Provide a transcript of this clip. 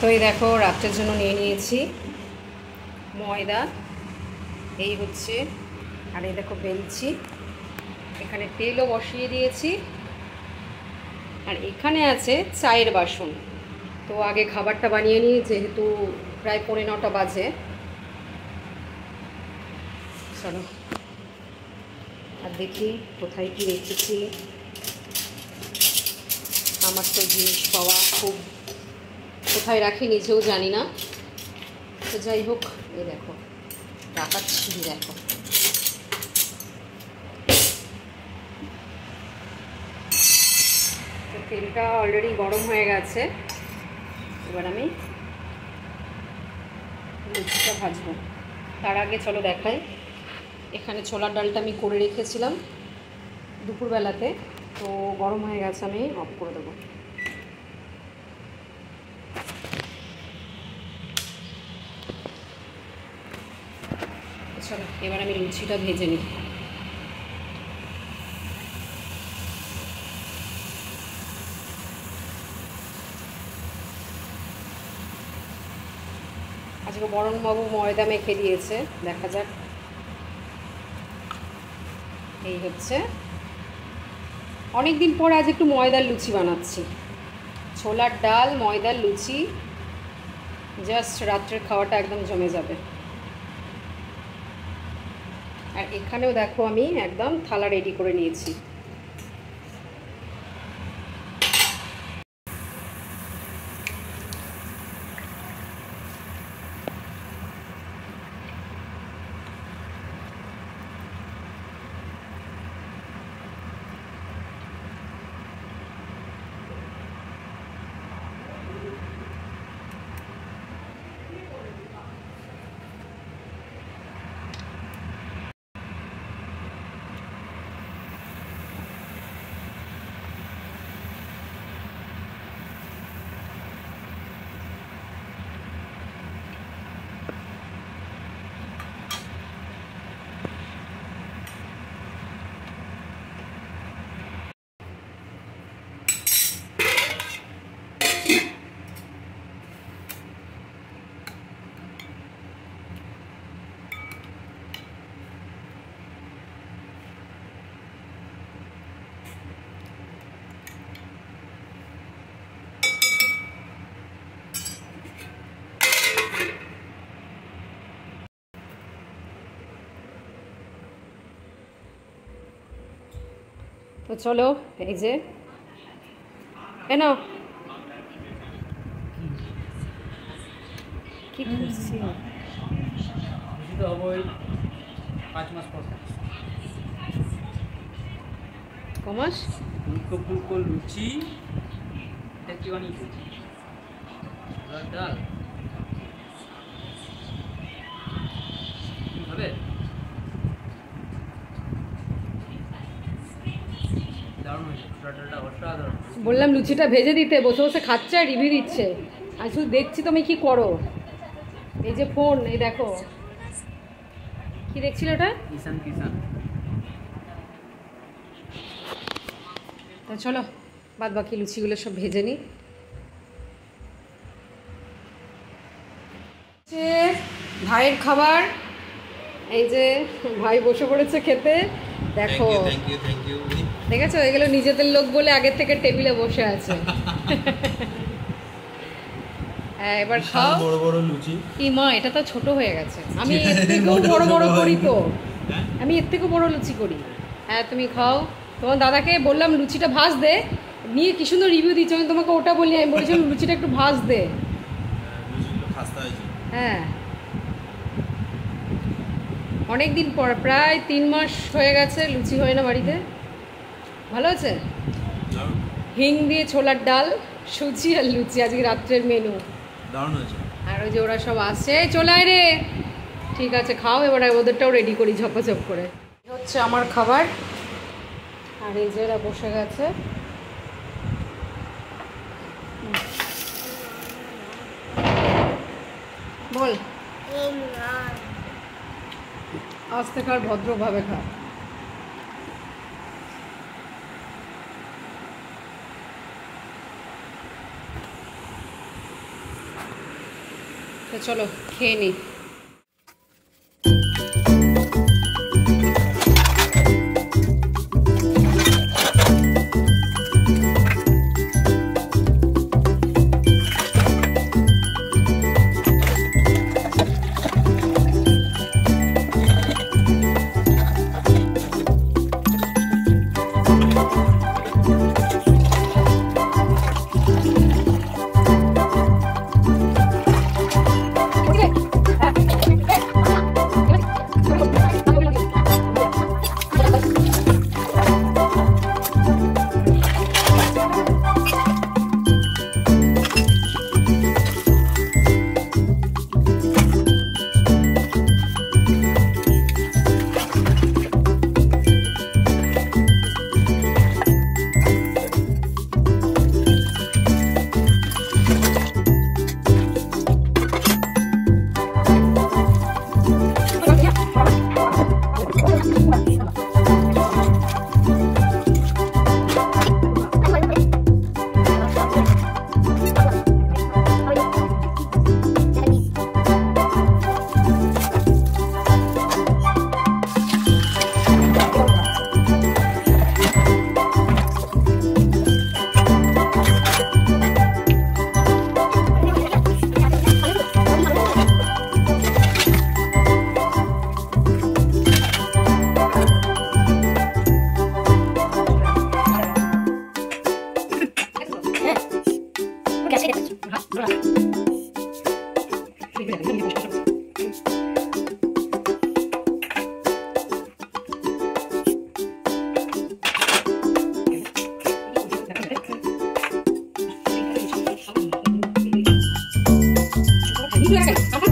তো এই দেখো রাত্রের জন্য নিয়ে নিয়েছি ময়দা, এই হচ্ছে, আর এই দেখো বেলছি, এখানে তেলও বসিয়ে দিয়েছি, আর এখানে আছে চায়ের বাসন। তো আগে খাবারটা বানিয়ে নিই, যেহেতু প্রায় 9:45 বাজে। চলো আর দেখি কোথায় কি রেখেছি। আমার তো জিনিস পাওয়া খুব, কোথায় রাখি নিজেও জানি না। তো যাই হোক, এই দেখো রাখাচ্ছি, দেখো তো তেলটা অলরেডি গরম হয়ে গেছে। এবার আমি লুচিটা ভাজবো। তার আগে চলো দেখাই, এখানে ছোলার ডালটা আমি করে রেখেছিলাম দুপুরবেলাতে, তো গরম হয়ে গেছে, আমি অফ করে দেবো। চলো এবার আমি লুচিটা ভেজে নিই। আজকে বরণবাবু ময়দা মেখে দিয়েছে, দেখা যাক। এই হচ্ছে, অনেক দিন পর আজ একটু ময়দার লুচি বানাচ্ছি। ছোলার ডাল, ময়দার লুচি, জাস্ট রাত্রের খাওয়াটা একদম জমে যাবে। আর এখানেও দেখো আমি একদম থালা রেডি করে নিয়েছি। তো চলো, এই যে কেন কি করছি, কমাস ফুলকো ফুলকো লুচি, এটা কি বানিয়েছি? ডাল হবে, দারুণ হয়েছে, ডালটা অসাধারণ। বললাম লুচিটা ভেজে দিতে, বসে বসে খাচ্ছে আর রিভিউ দিচ্ছে, আর শুধু দেখছি তুমি কি করো। এই যে ফোন, এই দেখো কি দেখছিল ওটা, কিষান কিষান। তো চলো বাদ বাকি লুচিগুলো সব ভেজে নিই। ভাইয়ের খাবার, এই যে ভাই বসে পড়েছে খেতে, দেখো দেখেছো, এগুলো নিজেদের লোক বলে আগের থেকে টেবিলে বসে আছে। হ্যাঁ এবার খাও। বড় বড় লুচি, কি মা, এটা তো ছোট হয়ে গেছে, আমি এর থেকেও বড় বড় করি, তো আমি এর থেকেও বড় লুচি করি। হ্যাঁ তুমি খাও, তোমার দাদাকে বললাম লুচিটা ভাজ দে, নিয়ে কি সুন্দর রিভিউ দিচ্ছ, আমি তোমাকে ওটা বলি, আমি বলেছিলাম লুচিটা একটু ভাজ দে। হ্যাঁ অনেক দিন পর, প্রায় 3 মাস হয়ে গেছে লুচি হয় না বাড়িতে। ভালো আছে, হিং দিয়ে ছোলার ডাল, সুজি আর লুচি আজকে রাত্রের মেনু, দারুণ হয়েছে। আর ওই যে ওরা সব আসছে, চলে আয় রে, ঠিক আছে খাও, এবার ওদেরটাও রেডি করি ঝপাঝপ করে। হচ্ছে আমার খাবার, আর এই যে এরা বসে গেছে। বল, আজ থেকে আর ভদ্রভাবে খা। তো চলো খেয়ে নিই। Ini